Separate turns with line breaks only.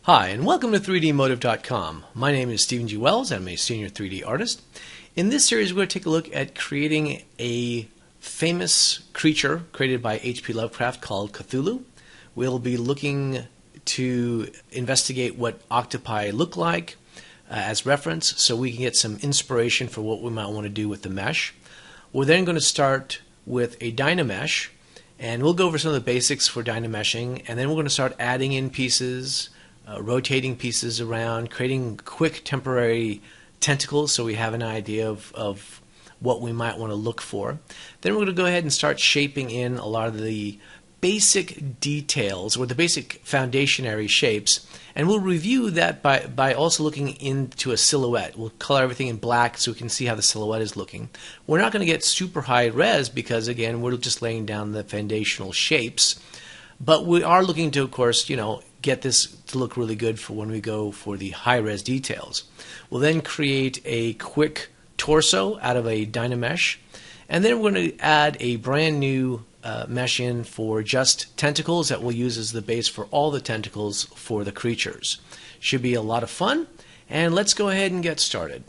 Hi, and welcome to 3dmotive.com. My name is Stephen G. Wells. I'm a senior 3D artist. In this series, we're going to take a look at creating a famous creature created by H.P. Lovecraft called Cthulhu. We'll be looking to investigate what octopi look like as reference so we can get some inspiration for what we might want to do with the mesh. We're then going to start with a Dynamesh, and we'll go over some of the basics for Dynameshing, and then we're going to start adding in pieces, rotating pieces around, creating quick temporary tentacles so we have an idea of what we might want to look for. Then we're going to go ahead and start shaping in a lot of the basic details or the basic foundationary shapes, and we'll review that by also looking into a silhouette. We'll color everything in black so we can see how the silhouette is looking. We're not going to get super high res because, again, we're just laying down the foundational shapes, but we are looking to, of course, get this to look really good for when we go for the high-res details. We'll then create a quick torso out of a Dynamesh, and then we're going to add a brand new mesh in for just tentacles that we'll use as the base for all the tentacles for the creatures. Should be a lot of fun, and let's go ahead and get started.